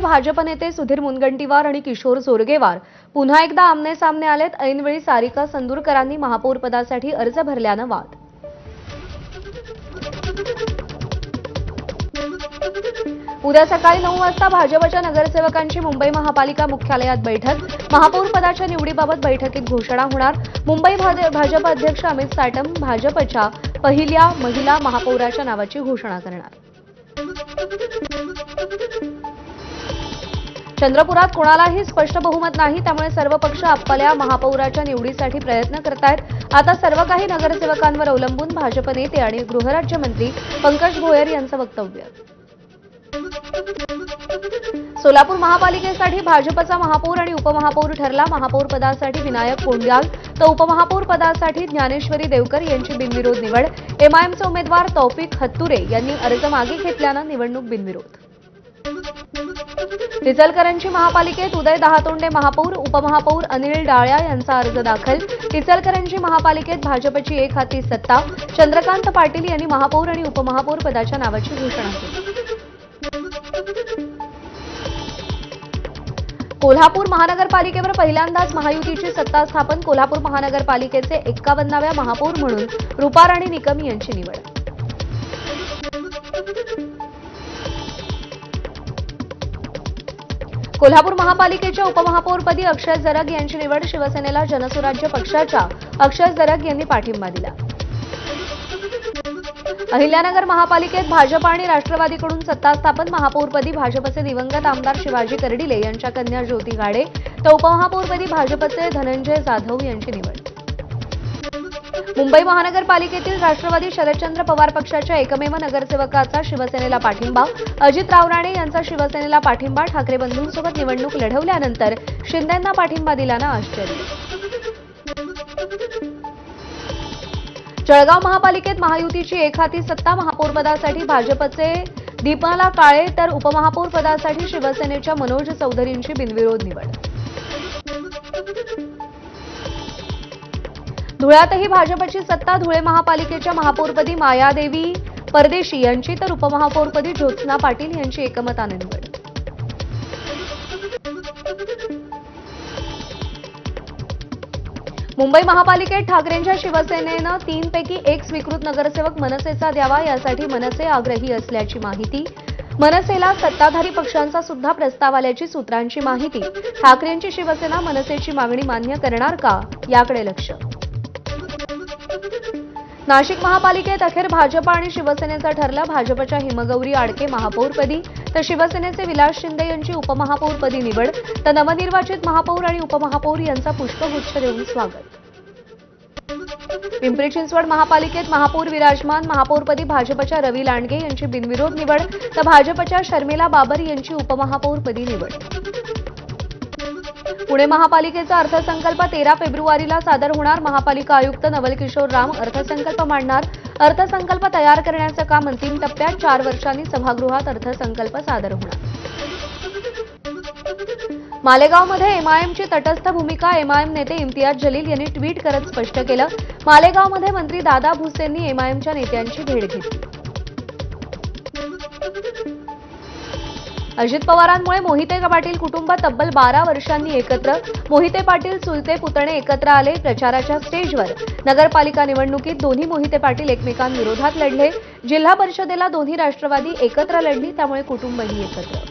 भाजप नेते सुधीर मुनगंटीवार आणि किशोर जोरगेवार पुन्हा एकदा आमने सामने आलेत। ऐनवेळी सारिका संदूरकरांनी महापौर पदासाठी अर्ज भरल्यानं वाद। उद्या सकाळी 9 वाजता भाजपच्या नगरसेवकांची मुंबई महापालिका मुख्यालयात बैठक। महापौर पदाच्या निवडीबाबत बैठकीत घोषणा होणार। मुंबई भाजप अध्यक्ष अमित साटम भाजपच्या पहिल्या महिला महापौराच्या नावाची घोषणा करणार। चंद्रपुरात कोणालाही स्पष्ट बहुमत नाही, त्यामुळे सर्व पक्ष आपल्या महापौराच्या निवडीसाठी प्रयत्न करतायत। आता सर्व काही नगरसेवकांवर अवलंबून भाजप नेते आणि गृहराज्यमंत्री पंकज भोयर यांचं वक्तव्य। सोलापूर महापालिकेसाठी भाजपचा महापौर आणि उपमहापौर ठरला। महापौर पदासाठी विनायक कोंड्याल तर उपमहापौर पदासाठी ज्ञानेश्वरी देवकर यांची बिनविरोध निवड। एमआयएमचे उमेदवार तौफिक हत्तुरे यांनी अर्ज मागे घेतल्यानं निवडणूक बिनविरोध। इचलकरंजी महापालिकेत उदय दहातोंडे महापौर, उपमहापौर अनिल डाळ्या यांचा अर्ज दाखल। इचलकरंजी महापालिकेत भाजपची एक हाती सत्ता। चंद्रकांत पाटील यांनी महापौर आणि उपमहापौर पदाच्या नावाची घोषणा केली। कोल्हापूर महानगरपालिकेवर पहिल्यांदाच महायुतीची सत्ता स्थापन। कोल्हापूर महानगरपालिकेचे 51व्या महापौर म्हणून रूपाराणी निकम यांची निवड। कोल्हापूर महापालिकेच्या उपमहापौरपदी अक्षय जरग यांची निवड। शिवसेनेला जनसुराज्य पक्षाच्या अक्षय जरग यांनी पाठिंबा दिला। अहिल्यानगर महापालिकेत भाजप आणि राष्ट्रवादीकडून सत्ता स्थापन। महापौरपदी भाजपचे दिवंगत आमदार शिवाजी कर्डिले यांच्या कन्या ज्योती गाडे तर उपमहापौरपदी भाजपचे धनंजय जाधव यांची निवड। मुंबई महानगरपालिकेतील राष्ट्रवादी शरदचंद्र पवार पक्षाच्या एकमेव नगरसेवकाचा शिवसेनेला पाठिंबा। अजित रावराणे यांचा शिवसेनेला पाठिंबा। ठाकरे बंधूंसोबत निवडणूक लढवल्यानंतर शिंदेंना पाठिंबा दिल्यानं आश्चर्य। जळगाव महापालिकेत महायुतीची एक हाती सत्ता। महापौरपदासाठी भाजपचे दीपाला काळे तर उपमहापौर पदासाठी शिवसेनेच्या मनोज चौधरींची बिनविरोध निवड। धुळ्यातही भाजपची सत्ता। धुळे महापालिकेच्या महापौरपदी मायादेवी परदेशी यांची तर उपमहापौरपदी ज्योत्स्ना पाटील यांची एकमताने निवड। मुंबई महापालिकेत ठाकरेंच्या शिवसेनेनं 3 पैकी 1 स्वीकृत नगरसेवक मनसेचा द्यावा, यासाठी मनसे आग्रही असल्याची माहिती। मनसेला सत्ताधारी पक्षांचा सुद्धा प्रस्ताव आल्याची सूत्रांची माहिती। ठाकरेंची शिवसेना मनसेची मागणी मान्य करणार का, याकडे लक्ष। नाशिक महापालिकेत अखेर भाजप आणि शिवसेनेचं ठरलं। भाजपच्या हिमगौरी आडके महापौरपदी तर शिवसेनेचे विलास शिंदे यांची उपमहापौरपदी निवड। तर नवनिर्वाचित महापौर आणि उपमहापौर यांचा पुष्पगुच्छ देऊन स्वागत। पिंपरी चिंचवड महापालिकेत महापौर विराजमान। महापौरपदी भाजपच्या रवी लांडगे यांची बिनविरोध निवड तर भाजपच्या शर्मिला बाबर यांची उपमहापौरपदी निवड। पुणे महापालिकेचा अर्थसंकल्प 13 फेब्रुवारीला सादर होणार। महापालिका आयुक्त नवल किशोर राम अर्थसंकल्प मांडणार। अर्थसंकल्प तयार करण्याचं काम अंतिम टप्प्यात। 4 वर्षांनी सभागृहात अर्थसंकल्प सादर होणार। मालेगावमध्ये एमआयएमची तटस्थ भूमिका। एमआयएम नेते इम्तियाज जलील यांनी ट्विट करत स्पष्ट केलं। मालेगावमध्ये मंत्री दादा भुसेंनी एमआयएमच्या नेत्यांची भेट घेतली। अजित पवारांमुळे मोहिते पाटील कुटुंब तब्बल 12 वर्षांनी एकत्र। मोहिते पाटील चुलते पुतणे एकत्र आले प्रचाराच्या स्टेजवर। नगरपालिका निवडणुकीत दोन्ही मोहिते पाटील एकमेकांविरोधात लढले। जिल्हा परिषदेला दोन्ही राष्ट्रवादी एकत्र लढली, त्यामुळे कुटुंबही एकत्र।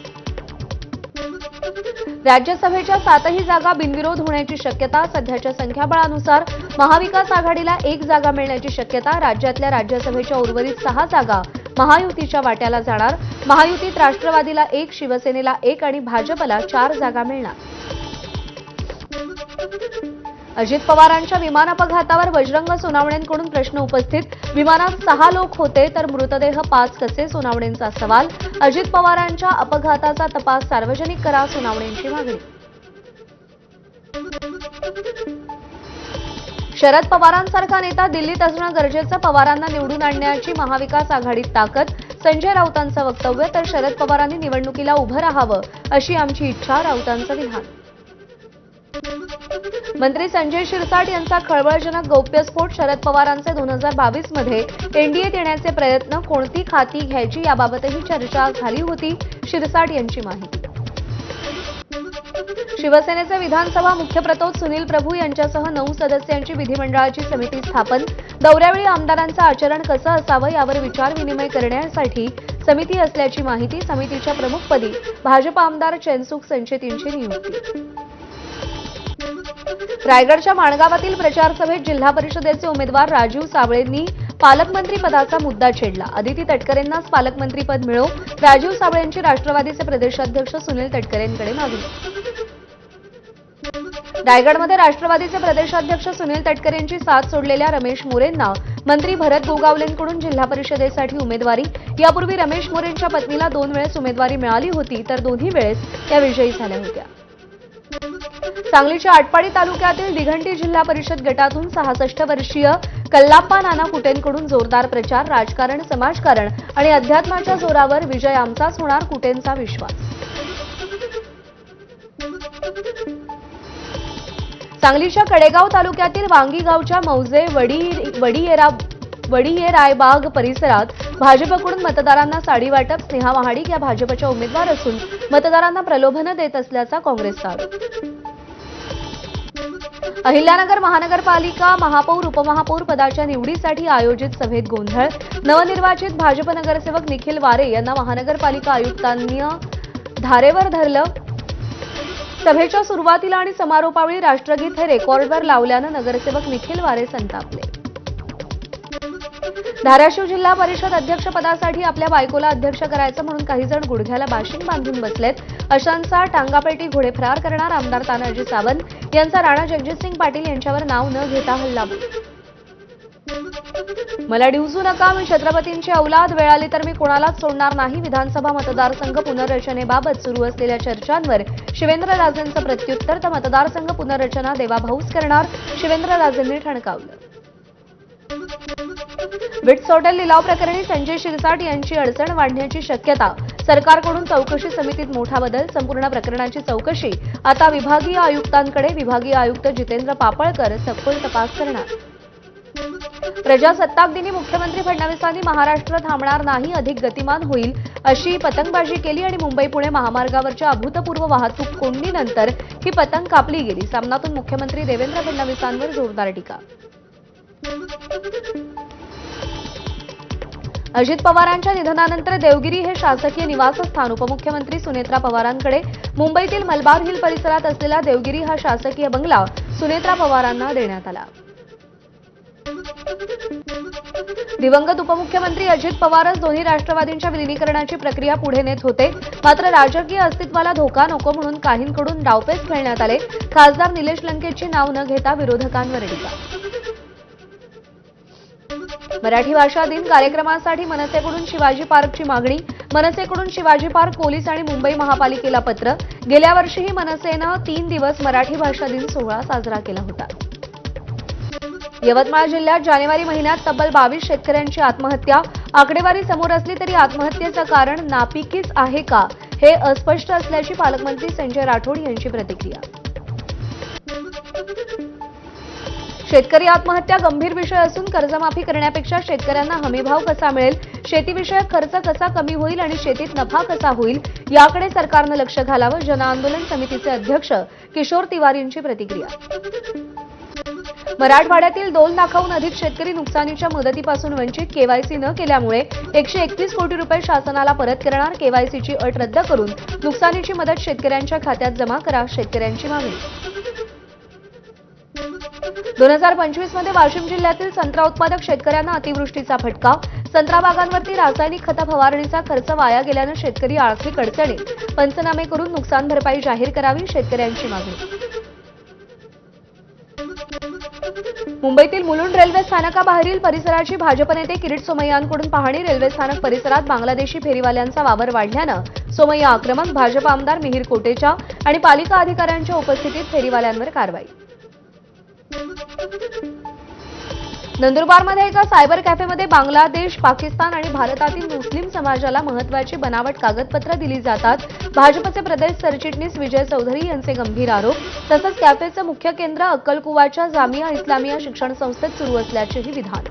राज्यसभेच्या 7ही जागा बिनविरोध होण्याची शक्यता। सध्याच्या संख्याबळानुसार महाविकास आघाडीला 1 जागा मिळण्याची शक्यता। राज्यातल्या राज्यसभेच्या उर्वरित 6 जागा महायुतीच्या वाट्याला जाणार। महायुतीत राष्ट्रवादीला 1, शिवसेनेला 1 आणि भाजपला 4 जागा मिळणार। अजित पवारांच्या विमान अपघातावर बजरंग सोनावणेंकडून प्रश्न उपस्थित। विमानात 6 लोक होते तर मृतदेह 5 कसे, सोनावणेंचा सवाल। अजित पवारांच्या अपघाताचा तपास सार्वजनिक करा, सोनावणेंची मागणी। शरद पवारांसारखा नेता दिल्लीत असणं गरजेचं। पवारांना निवडून आणण्याची महाविकास आघाडीत ताकद। संजय राऊतांचं वक्तव्य तर शरद पवारांनी निवडणुकीला उभं राहावं अशी आमची इच्छा, राऊतांचं विधान। मंत्री संजय शिरसाट यांचा खळबळजनक गौप्यस्फोट। शरद पवारांचे 2022 मध्ये एनडीएत येण्याचे प्रयत्न, कोणती खाती घ्यायची याबाबतही चर्चा झाली होती, शिरसाट यांची माहिती। शिवसेनेचे विधानसभा मुख्य प्रतोद सुनील प्रभू यांच्यासह 9 सदस्यांची विधिमंडळाची समिती स्थापन. दौऱ्यावेळी आमदारांचं आचरण कसं असावं यावर विचारविनिमय करण्यासाठी समिती असल्याची माहिती. समितीच्या प्रमुखपदी भाजप आमदार चैनसुख संचेतींची नियुक्ती. रायगडच्या माणगावातील प्रचार सभेत जिल्हा परिषदेचे उमेदवार राजीव साबळेंनी पालकमंत्री पदाचा मुद्दा छेडला. अदिती तटकरेंनाच पालकमंत्रीपद मिळो, राजीव साबळेंची राष्ट्रवादीचे प्रदेशाध्यक्ष सुनील तटकरेंकडे मागणी. रायगडमध्ये राष्ट्रवादीचे प्रदेशाध्यक्ष सुनील तटकरेंची साथ सोडलेल्या रमेश मोरेंना मंत्री भरत गोगावलेंकडून जिल्हा परिषदेसाठी उमेदवारी. यापूर्वी रमेश मोरेंच्या पत्नीला 2 वेळेस उमेदवारी मिळाली होती, तर दोन्ही वेळेस त्या विजयी झाल्या होत्या. सांगलीच्या आटपाडी तालुक्यातील दिघंटी जिल्हा परिषद गटातून 66 वर्षीय कल्लाप्पा नाना कुटेंकडून जोरदार प्रचार. राजकारण, समाजकारण आणि अध्यात्माच्या जोरावर विजय आमचाच होणार, कुटेंचा विश्वास. सांगलीच्या कडेगाव तालुक्यातील वांगी गावच्या मौजे वडियेरायबाग परिसरात भाजपकडून मतदारांना साडी वाटप. स्नेहा महाडिक या भाजपच्या उमेदवार असून मतदारांना प्रलोभनं देत असल्याचा काँग्रेसचा आरोप. अहिल्यानगर महानगरपालिका महापौर उपमहापौर पदाच्या निवडीसाठी आयोजित सभेत गोंधळ. नवनिर्वाचित भाजप नगरसेवक निखिल वारे यांना महानगरपालिका आयुक्तांनी धारेवर धरलं. सभेच्या सुरुवातीला आणि समारोपावेळी राष्ट्रगीत हे रेकॉर्डवर लावल्यानं नगरसेवक निखिल वारे संतापले. धाराशिव जिल्हा परिषद अध्यक्षपदासाठी आपल्या बायकोला अध्यक्ष करायचं म्हणून काही जण गुडघ्याला बाशिंग बांधून बसलेत. अशांचा टांगापेटी घोडेफरार करणार. आमदार तानाजी सावंत यांचा राणा जगजितसिंग पाटील यांच्यावर नाव न घेता हल्लाबोल. मला डिवचू नका, मी छत्रपतींची औलाद, वेळ आली तर मी कोणालाच सोडणार नाही. विधानसभा मतदारसंघ पुनर्रचनेबाबत सुरू असलेल्या चर्चांवर शिवेंद्रराजेंचं प्रत्युत्तर. तर मतदारसंघ पुनर्रचना देवाभाऊच करणार, शिवेंद्रराजेंनी ठणकावलं. विट्स हॉटेल लिलाव प्रकरणी संजय शिरसाट यांची अडचण वाढण्याची शक्यता. सरकारकडून चौकशी समितीत मोठा बदल. संपूर्ण प्रकरणाची चौकशी आता विभागीय आयुक्तांकडे. विभागीय आयुक्त जितेंद्र पापळकर सखोल तपास करणार. प्रजासत्ताक दिनी मुख्यमंत्री फडणवीसांनी महाराष्ट्र थांबणार नाही, अधिक गतिमान होईल अशी पतंगबाजी केली आणि मुंबई पुणे महामार्गावरच्या अभूतपूर्व वाहतूक कोंडीनंतर ही पतंग कापली गेली. सामनातून मुख्यमंत्री देवेंद्र फडणवीसांवर जोरदार टीका. अजित पवारांच्या निधनानंतर देवगिरी हे शासकीय निवासस्थान उपमुख्यमंत्री सुनेत्रा पवारांकडे. मुंबईतील मलबार हिल परिसरात असलेला देवगिरी हा शासकीय बंगला सुनेत्रा पवारांना देण्यात आला. दिवंगत उपमुख्यमंत्री अजित पवारच दोन्ही राष्ट्रवादींच्या विलिनीकरणाची प्रक्रिया पुढे नेत होते. मात्र राजकीय अस्तित्वाला धोका नको म्हणून काहींकडून डावपेच खेळण्यात आले. खासदार निलेश लंकेची नाव न घेता विरोधकांवर टीका. मराठी भाषा दिन कार्यक्रमासाठी मनसेकडून शिवाजी पार्कची मागणी. मनसेकडून शिवाजी पार्क पोलीस आणि मुंबई महापालिकेला पत्र. गेल्या वर्षीही मनसेनं 3 दिवस मराठी भाषा दिन सोहळा साजरा केला होता. यवतमाळ जिल्ह्यात जानेवारी महिन्यात तब्बल 22 शेतकऱ्यांची आत्महत्या. आकडेवारी समोर असली तरी आत्महत्येचं कारण नापिकीच आहे का हे अस्पष्ट असल्याची पालकमंत्री संजय राठोड यांची प्रतिक्रिया. शेतकरी आत्महत्या गंभीर विषय असून कर्जमाफी करण्यापेक्षा शेतकऱ्यांना हमीभाव कसा मिळेल, शेतीविषयक खर्च कसा कमी होईल आणि शेतीत नफा कसा होईल याकडे सरकारनं लक्ष घालावं. जनआंदोलन समितीचे अध्यक्ष किशोर तिवारींची प्रतिक्रिया. मराठवाड्यातील 2 लाखाहून अधिक शेतकरी नुकसानीच्या मदतीपासून वंचित. केवायसी न केल्यामुळे 131 कोटी रुपये शासनाला परत करणार. केवायसीची अट रद्द करून नुकसानीची मदत शेतकऱ्यांच्या खात्यात जमा करा, शेतकऱ्यांची मागणी. 2025 मध्ये वाशिम जिल्ह्यातील संत्रा उत्पादक शेतकऱ्यांना अतिवृष्टीचा फटका. संत्रा बागांवरती रासायनिक खत फवारणीचा खर्च वाया गेल्यानं शेतकरी आर्थिक अडचणीत. पंचनामे करून नुकसान भरपाई जाहीर करावी, शेतकऱ्यांची मागणी. मुंबईतील मुलुंड रेल्वे स्थानकाबाहेरील परिसराची भाजप नेते किरीट सोमय्यांकडून पाहणी. रेल्वे स्थानक परिसरात बांगलादेशी फेरीवाल्यांचा वावर वाढल्यानं सोमय्या आक्रमक. भाजप आमदार मिहीर कोटेचा आणि पालिका अधिकाऱ्यांच्या उपस्थितीत फेरीवाल्यांवर कारवाई. नंदुरबारमध्ये एका सायबर कॅफेमध्ये बांगलादेश, पाकिस्तान आणि भारतातील मुस्लिम समाजाला महत्त्वाची बनावट कागदपत्र दिली जातात. भाजपचे प्रदेश सरचिटणीस विजय चौधरी यांचे गंभीर आरोप. तसंच कॅफेचं मुख्य केंद्र अक्कलकुवाच्या जामिया इस्लामिया शिक्षण संस्थेत सुरू असल्याचेही विधान.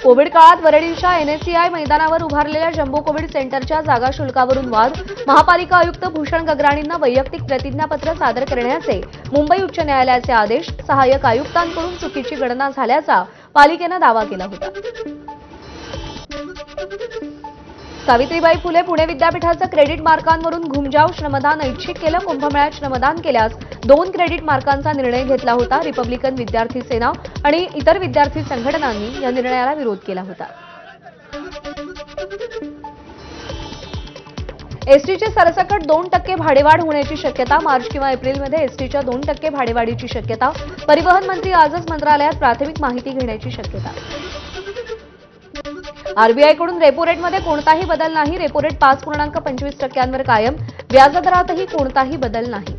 कोविड काळात वरळीच्या एनएससीआय मैदानावर उभारलेल्या जम्बो कोविड सेंटरच्या जागा शुल्कावरून वाद. महापालिका आयुक्त भूषण गगराणींना वैयक्तिक प्रतिज्ञापत्र सादर करण्याचे मुंबई उच्च न्यायालयाचे आदेश. सहाय्यक आयुक्तांकडून चुकीची गणना झाल्याचा पालिकेनं दावा केला होता. सावित्रीबाई फुले पुणे विद्यापीठाचं क्रेडिट मार्कांवरून घुमजाव. श्रमदान ऐच्छिक केलं. कुंभमेळ्यात श्रमदान केल्यास 2 क्रेडिट मार्कांचा निर्णय घेतला होता. रिपब्लिकन विद्यार्थी सेना आणि इतर विद्यार्थी संघटनांनी या निर्णयाला विरोध केला होता. एसटीची सरसकट 2% भाडेवाढ होण्याची शक्यता. मार्च किंवा एप्रिलमध्ये एसटीच्या 2% भाडेवाढीची शक्यता. परिवहन मंत्री आजच मंत्रालयात प्राथमिक माहिती घेण्याची शक्यता. आरबीआयकडून रेपो रेटमध्ये कोणताही बदल नाही. रेपो रेट 5.25% कायम. व्याजदरातही कोणताही बदल नाही.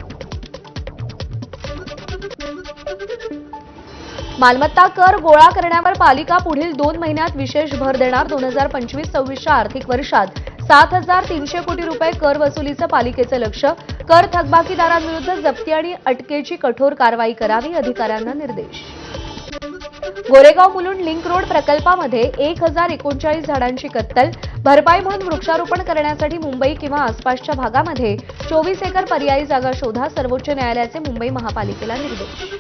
मालमत्ता कर गोळा करण्यावर पालिका पुढील 2 महिन्यात विशेष भर देणार. 2025-26च्या आर्थिक वर्षात 7,300 कोटी रुपये कर वसुलीचं पालिकेचं लक्ष. कर थकबाकीदारांविरुद्ध जप्ती आणि अटकेची कठोर कारवाई करावी. अधिकाऱ्यांना निर्देश. गोरेगाव मुलुंड लिंक रोड प्रकल्पामध्ये 1039 झाडांची कत्तल. भरपाई म्हणून वृक्षारोपण करण्यासाठी मुंबई किंवा आसपासच्या भागामध्ये 24 एकर पर्यायी जागा शोधा. सर्वोच्च न्यायालयाचे मुंबई महापालिकेला निर्देश.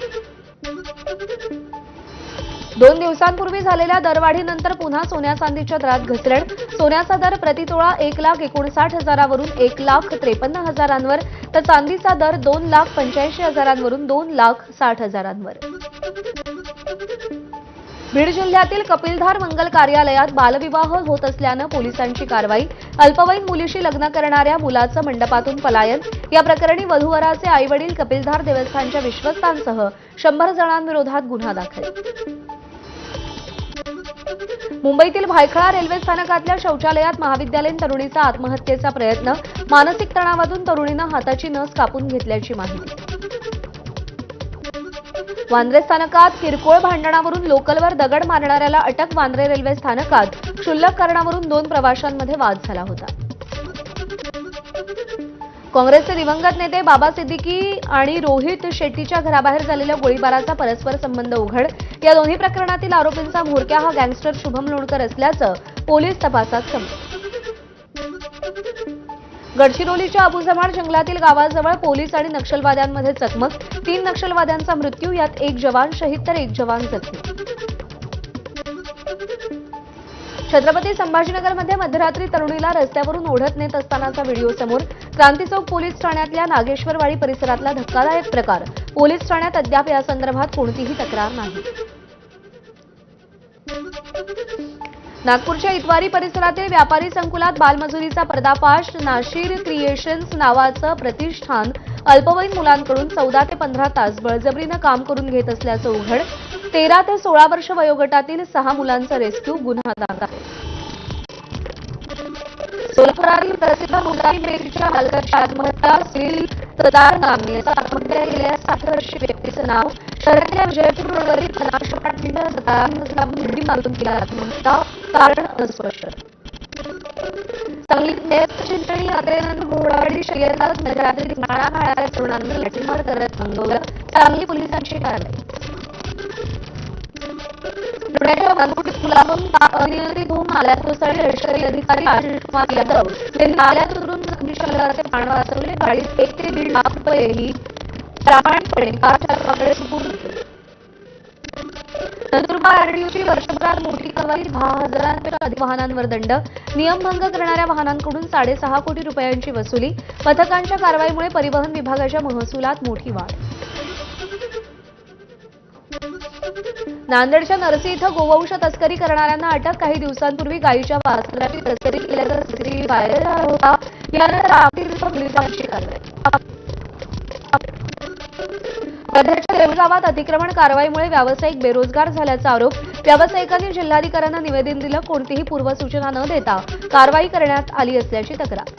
2 दिवसांपूर्वी झालेल्या दरवाढीनंतर पुन्हा सोन्या चांदीच्या दरात घसरण. सोन्याचा दर प्रतितोळा 1,59,000वरून 1,53,000वर तर चांदीचा दर 2,85,000वरून 2,60,000वर. बीड जिल्ह्यातील कपिलधार मंगल कार्यालयात बालविवाह होत असल्यानं पोलिसांची कारवाई. अल्पवयीन मुलीशी लग्न करणाऱ्या मुलाचं मंडपातून पलायन. या प्रकरणी वधूवराचे आईवडील कपिलधार देवस्थानच्या विश्वस्तांसह 100 जणांविरोधात गुन्हा दाखल. मुंबईतील भायखळा रेल्वे स्थानकातल्या शौचालयात महाविद्यालयीन तरुणीचा आत्महत्येचा प्रयत्न. मानसिक तणावातून तरुणीनं हाताची नस कापून घेतल्याची माहिती. वांद्रे स्थानकात किरकोळ भांडणावरून लोकलवर दगड मारणाऱ्याला अटक. वांद्रे रेल्वे स्थानकात क्षुल्लक कारणावरून 2 प्रवाशांमध्ये वाद झाला होता. काँग्रेसचे दिवंगत नेते बाबा सिद्दीकी आणि रोहित शेट्टीच्या घराबाहेर झालेल्या गोळीबाराचा परस्पर संबंध उघड. या दोन्ही प्रकरणातील आरोपींचा म्होरक्या हा गँगस्टर शुभम लोणकर असल्याचं पोलीस तपासात समजलं. गडचिरोलीच्या अबुजमाड जंगलातील गावाजवळ पोलीस आणि नक्षलवाद्यांमध्ये चकमक. 3 नक्षलवाद्यांचा मृत्यू. यात 1 जवान शहीद तर 1 जवान जखमी. छत्रपती संभाजीनगरमध्ये मध्यरात्री तरुणीला रस्त्यावरून ओढत नेत असतानाचा व्हिडिओ समोर. क्रांती चौक पोलीस ठाण्यातल्या नागेश्वरवाडी परिसरातला धक्कादायक प्रकार. पोलीस ठाण्यात अद्याप यासंदर्भात कोणतीही तक्रार नाही. नागपूरच्या इतवारी परिसरातील व्यापारी संकुलात बालमजुरीचा पर्दाफाश. नाशीर क्रिएशन्स नावाचं प्रतिष्ठान अल्पवयीन मुलांकडून 14 ते 15 तास बळजबरीनं काम करून घेत असल्याचं उघड. 13 ते 16 वर्ष वयोगटातील 6 मुलांचा रेस्क्यू. गुन्हा दाखल. सोलापुरातील प्रसिद्ध मुंडाई बेकरीच्या मालकाची आत्महत्या. सुनील तदार नामे याचा आत्महत्या केलेल्या 60 वर्षीय व्यक्तीचं नाव. शहरातल्या विजयपूर रोडवरील कनाशपाट मुंडी मारून केला आत्महत्या. कारण अस्पष्ट. सांगलीत नेस्त चिंचणी यात्रेनंतर घोडागाडी शर्यतात मध्यरात्री धिंगाणा घालणाऱ्या तरुणांना लाठीमार करत थांबवलं. सांगली पोलिसांची कारवाई. पुण्याच्या वानकुटी पुलावरून अनियंत्रित होऊन नाल्यात कोसळले लष्करी अधिकारी आशिष कुमार यादव यांनी नाल्यात उतरून जखमी शहराचे प्राण वाचवले. गाडीत 1 ते 1.5 लाख रुपयेही प्रामाणिकपणे कार चालकाकडे सुपूर्द केले. नंदुरबार आरटीओची वर्षभरात मोठी कारवाई. 10,000पेक्षा अधिक वाहनांवर दंड. नियमभंग करणाऱ्या वाहनांकडून 6.5 कोटी रुपयांची वसुली. पथकांच्या कारवाईमुळे परिवहन विभागाच्या महसुलात मोठी वाढ. नांदेडच्या नरसी इथं गोवंश तस्करी करणाऱ्यांना अटक. काही दिवसांपूर्वी गायीच्या वासराची तस्करी केल्याचा सीसीटीव्ही व्हायरल झाला होता. यानंतर आखिर पोलिसांची कारवाई. वर्ध्याच्या देऊळ गावात अतिक्रमण कारवाईमुळे व्यावसायिक बेरोजगार झाल्याचा आरोप. व्यावसायिकांनी जिल्हाधिकाऱ्यांना निवेदन दिलं. कोणतीही पूर्वसूचना न देता कारवाई करण्यात आली असल्याची तक्रार.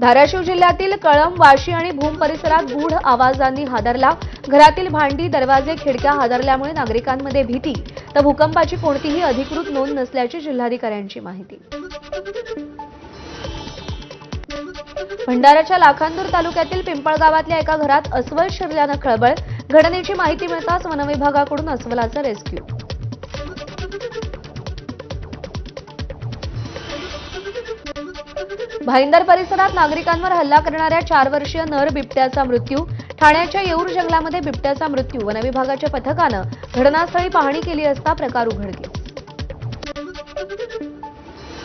धाराशिव जिल्ह्यातील कळंब, वाशी आणि भूम परिसरात गूढ आवाजांनी हादरला. घरातील भांडी, दरवाजे, खिडक्या हादरल्यामुळे नागरिकांमध्ये भीती. तर भूकंपाची कोणतीही अधिकृत नोंद नसल्याची जिल्हाधिकाऱ्यांची माहिती. भंडाराच्या लाखांदूर तालुक्यातील पिंपळगावातल्या एका घरात अस्वल शिरल्यानं खळबळ. घटनेची माहिती मिळताच वनविभागाकडून अस्वलाचं रेस्क्यू. भाईंदर परिसरात नागरिकांवर हल्ला करणाऱ्या 4 वर्षीय नर बिबट्याचा मृत्यू. ठाण्याच्या येऊर जंगलामध्ये बिबट्याचा मृत्यू. वनविभागाच्या पथकानं घटनास्थळी पाहणी केली असता प्रकार उघडकीस.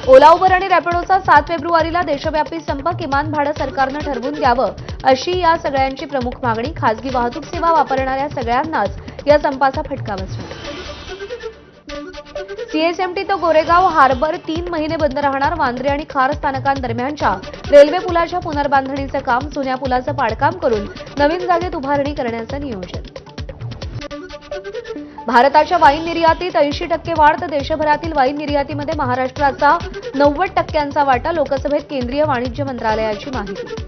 ओला, उबर आणि रॅपिडोचा 7 फेब्रुवारीला देशव्यापी संप. किमान भाडं सरकारनं ठरवून द्यावं अशी या सगळ्यांची प्रमुख मागणी. खासगी वाहतूक सेवा वापरणाऱ्या सगळ्यांनाच या संपाचा फटका बसणार. सीएसएमटी तो गोरेगाव हार्बर 3 महिने बंद राहणार. वांद्रे आणि खार स्थानकांदरम्यानच्या रेल्वे पुलाच्या पुनर्बांधणीचं काम. जुन्या पुलाचं पाडकाम करून नवीन जागेत उभारणी करण्याचं नियोजन. भारताच्या वाईन निर्यातीत 80% वाढ. तर देशभरातील वाईन निर्यातीमध्ये महाराष्ट्राचा 90% वाटा. लोकसभेत केंद्रीय वाणिज्य मंत्रालयाची माहिती.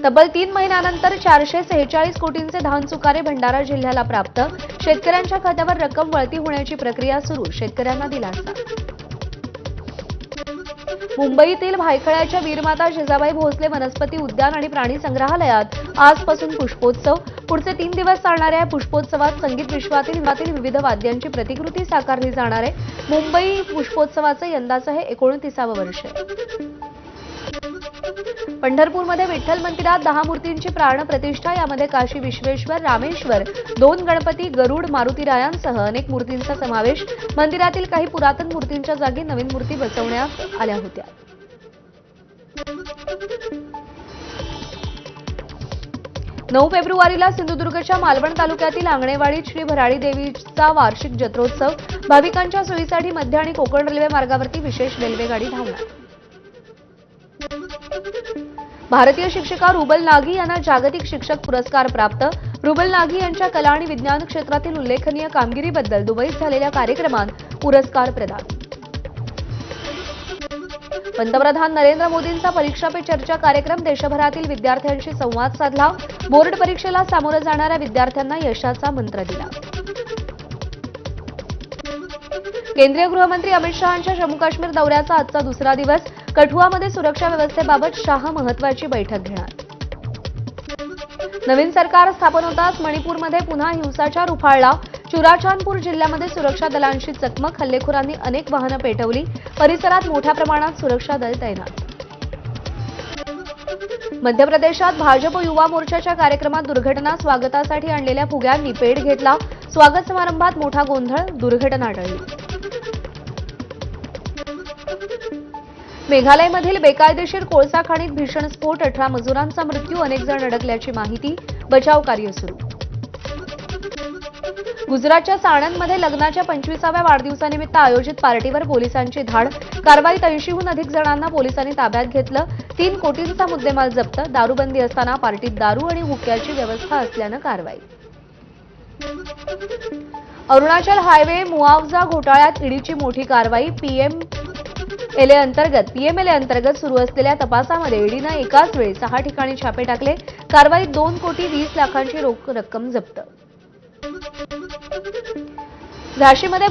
तब्बल 3 महिन्यानंतर 446 कोटींचे धान चुकारे भंडारा जिल्ह्याला प्राप्त. शेतकऱ्यांच्या खात्यावर रक्कम वळती होण्याची प्रक्रिया सुरू. शेतकऱ्यांना दिलासा. मुंबईतील भायखळ्याच्या वीरमाता जिजाबाई भोसले वनस्पती उद्यान आणि प्राणी संग्रहालयात आजपासून पुष्पोत्सव. पुढचे 3 दिवस चालणाऱ्या या पुष्पोत्सवात संगीत विश्वातील विविध वाद्यांची प्रतिकृती साकारली जाणार आहे. मुंबई पुष्पोत्सवाचं यंदाचं हे 29वं वर्ष आहे. पंढरपूरमध्ये विठ्ठल मंदिरात 10 मूर्तींची प्राणप्रतिष्ठा. यामध्ये काशी विश्वेश्वर, रामेश्वर, 2 गणपती, गरुड, मारुतीरायांसह अनेक मूर्तींचा समावेश. मंदिरातील काही पुरातन मूर्तींच्या जागी नवीन मूर्ती बसवण्यात आल्या होत्या. नऊ फेब्रुवारीला सिंधुदुर्गच्या मालवण तालुक्यातील आंगणेवाडीत श्री भराडी देवीचा वार्षिक जत्रोत्सव. भाविकांच्या सोयीसाठी मध्य आणि कोकण रेल्वे मार्गावरती विशेष रेल्वेगाडी धावणार. भारतीय शिक्षिका रुबल नागी यांना जागतिक शिक्षक पुरस्कार प्राप्त. रुबल नागी यांच्या कला आणि विज्ञान क्षेत्रातील उल्लेखनीय कामगिरीबद्दल दुबईत झालेल्या कार्यक्रमात पुरस्कार प्रदान. पंतप्रधान नरेंद्र मोदींचा परीक्षा पे चर्चा कार्यक्रम. देशभरातील विद्यार्थ्यांशी संवाद साधला. बोर्ड परीक्षेला सामोरं जाणाऱ्या विद्यार्थ्यांना यशाचा मंत्र दिला. केंद्रीय गृहमंत्री अमित शहांच्या जम्मू काश्मीर दौऱ्याचा आजचा दुसरा दिवस. कठुआमध्ये सुरक्षा व्यवस्थेबाबत शाह महत्त्वाची बैठक घेणार. नवीन सरकार स्थापन होताच मणिपूरमध्ये पुन्हा हिंसाचार उफाळला. चुराचांदपूर जिल्ह्यामध्ये सुरक्षा दलांशी चकमक. हल्लेखोरांनी अनेक वाहनं पेटवली. परिसरात मोठ्या प्रमाणात सुरक्षा दल तैनात. मध्य प्रदेशात भाजप युवा मोर्चाच्या कार्यक्रमात दुर्घटना. स्वागतासाठी आणलेल्या फुग्यांनी पेट घेतला. स्वागत समारंभात मोठा गोंधळ. दुर्घटना टळली. मेघालयमधील बेकायदेशीर कोळसा खाणीत भीषण स्फोट. 18 मजुरांचा मृत्यू. अनेक जण अडकल्याची माहिती. बचाव कार्य सुरू. गुजरातच्या साणंदमध्ये लग्नाच्या 25व्या वाढदिवसानिमित्त आयोजित पार्टीवर पोलिसांची धाड. कारवाईत 80हून अधिक जणांना पोलिसांनी ताब्यात घेतलं. 3 कोटींचा मुद्देमाल जप्त. दारूबंदी असताना पार्टीत दारू आणि हुक्क्याची व्यवस्था असल्यानं कारवाई. अरुणाचल हायवे मुआवजा घोटाळ्यात ईडीची मोठी कारवाई. पीएमएलए अंतर्गत सुरू असलेल्या तपासामध्ये ईडीनं एकाच वेळी 6 ठिकाणी छापे टाकले. कारवाईत 2 कोटी 20 लाखांची रोख रक्कम जप्त. झाशीमध्ये